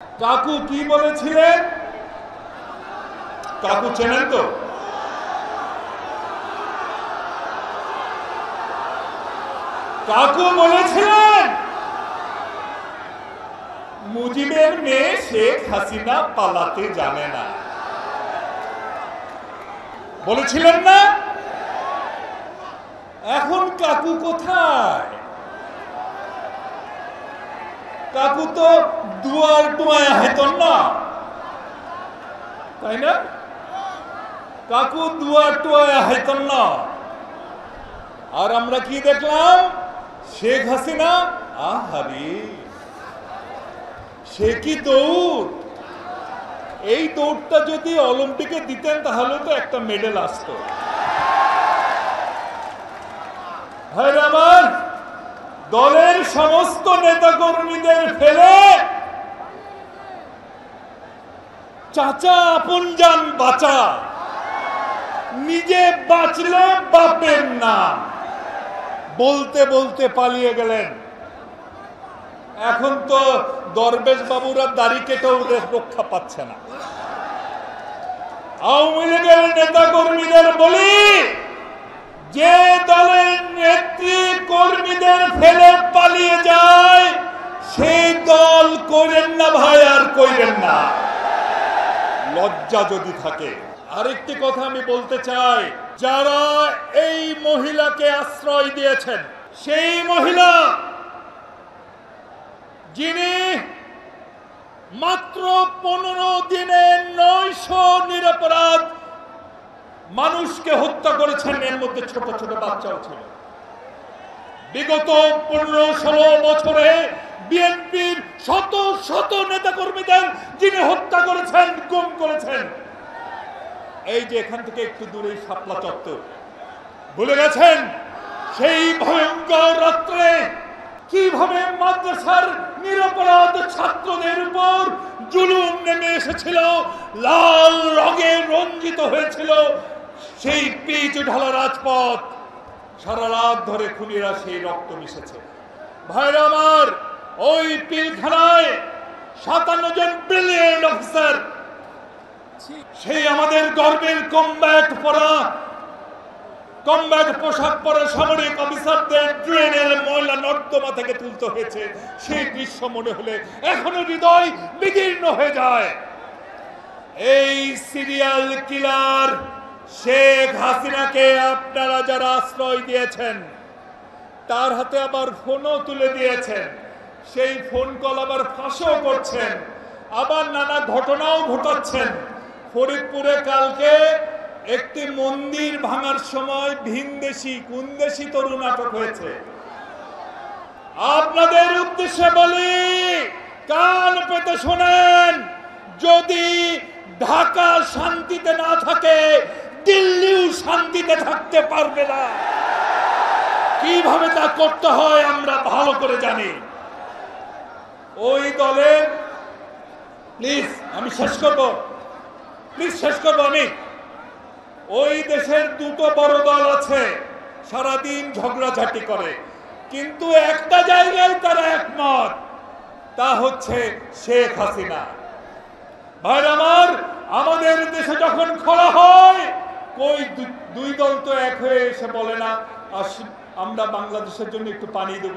কাকু কি বলেছিলেন? কাকু চেনেন তো? কাকু বলেছিলেন মুজিবের মেয়ে শেখ হাসিনা পালাতে জানে না, বলেছিলেন না? এখন কাকু কোথায়? কাকু তো দুয়ার টুয়ায় হেতন না, তাই না? কাকু দুয়ার টুয়ায় হেতন না। আর আমরা কি দেখলাম? শেখ হাসিনা, আহারে সে কি দৌড়! এই দৌড়টা যদি অলিম্পিকে দিতেন তাহলে তো একটা মেডেল আসতো। ভাইরা আমার, দলের সমস্ত নেতা কর্মীদের ফেলে চাচা আপনজান বাঁচা, নিজে বাঁচলে বাপের নাম বলতে বলতে পালিয়ে গেলেন। এখন তো দরবেশ বাবুরা দাড়ি কেটেও রক্ষা পাচ্ছে না। আওয়ামী লীগের নেতা কর্মীদের বলি, যে দলের নেত্রী কর্মীদের ফেলে পালিয়ে যায় সেই দল করেন না ভাই, আর কইরেন না, লজ্জা যদি থাকে। আরেকটি কথা আমি বলতে চাই, যারা এই মহিলাকে আশ্রয় দিয়েছেন, সেই মহিলা যিনি মাত্র 15 দিনে 900 নিরপরাধ মানুষকে হত্যা করেছেন, এর মধ্যে ছোট ছোট বাচ্চাও ছিল। বিগত 15-16 বছরে বিএনপির শত শত নেতা কর্মীদের যিনি হত্যা করেছেন, গুম করেছেন। এই যে এখান থেকে একটু দূরে শাপলা চত্বর, ভুলে গেছেন সেই ভয়ঙ্কর রাত্রে কিভাবে মাদ্রাসার নিরপরাধ ছাত্রদের উপর জুলুম নেমে এসেছিল, লাল রঙে রঞ্জিত হয়েছিল সেই পিচ ঢালা রাজপথ। সারা রাত ধরে খুনিরা সেই রক্ত মিশেছে। ভাইরা আমার, ওই পিলখানায় 57 জন ব্রিলিয়েন্ট অফিসার, সেই আমাদের গর্বের কমব্যাট পোশাক পরা সামরিক অফিসারদের ট্রেনের ময়লা নর্দমা থেকে তুলতে হয়েছে। সেই দৃশ্য মনে হলে এখনো হৃদয় বিদীর্ণ হয়ে যায়। এই সিরিয়াল কিলার শেখ হাসিনাকে আপনারা যারা আশ্রয় দিয়েছেন, তার হাতে আবার ফোনও তুলে দিয়েছেন। সেই ফোন কল আবার ফাঁসও করছেন, আবার নানা ঘটনাও ঘটাচ্ছেন। ফরিদপুরে কালকে একটি মন্দির ভাঙার সময় ভিনদেশি কুনদেশি তরুণ আটক হয়েছে। আপনাদের উদ্দেশ্যে বলি, কান পেতে শোনেন, যদি ঢাকা শান্তিতে না থাকে, দিল্লিও শান্তিতে থাকতে পারবে না। কিভাবে তা করতে হয় আমরা ভালো করে জানি। ওই দলের, প্লিজ আমি শেষ করব, আমি ওই দেশের দুটো বড় দল আছে, সারাদিন ঝগড়াঝাটি করে, কিন্তু একটা জায়গায় তারা একমত, তা হচ্ছে শেখ হাসিনা। ভাই আমার, আমাদের দেশে যখন খরা হয়, কই দুই দল তো এক হয়ে এসে বলে না আমরা বাংলাদেশের জন্য একটু পানি দেব।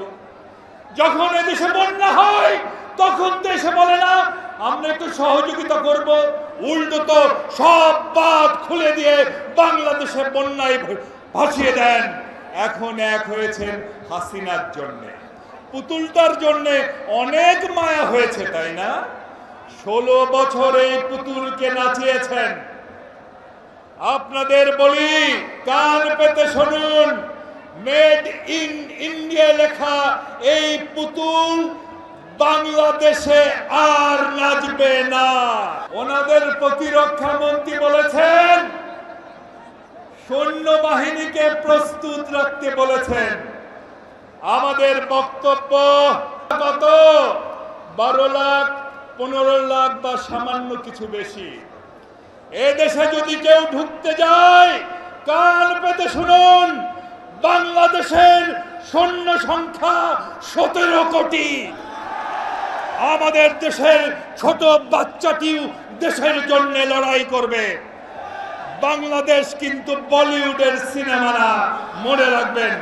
যখন এদেশে বন্যা হয় তখন তো এসে বলে না আমরা একটু সহযোগিতা করব। উল্টো তো সব বাঁধ খুলে দিয়ে বাংলাদেশে বন্যায় ভাসিয়ে দেন। এখন এক হয়েছেন হাসিনার জন্য, পুতুলটার জন্য অনেক মায়া হয়েছে, তাই না? 16 বছর এই পুতুলকে নাচিয়েছেন। আপনাদের বলি, কান পেতে শুনুন, মেড ইন ইন্ডিয়া লেখা এই পুতুল বাংলাদেশে আর নাচবে না। ওনাদের প্রতিরক্ষা মন্ত্রী বলেছেন সৈন্যবাহিনীকে প্রস্তুত রাখতে বলেছেন। আমাদের বক্তব্য কত? 12 লাখ, 15 লাখ বা সামান্য কিছু বেশি। এদেশে যদি কেউ ঢুকতে যায়, কান পেতে শুনুন, বাংলাদেশের সৈন্য সংখ্যা 17 কোটি। আমাদের দেশের ছোট বাচ্চাটিও দেশের জন্য লড়াই করবে। বাংলাদেশ কিন্তু বলিউডের সিনেমা না, মনে রাখবেন।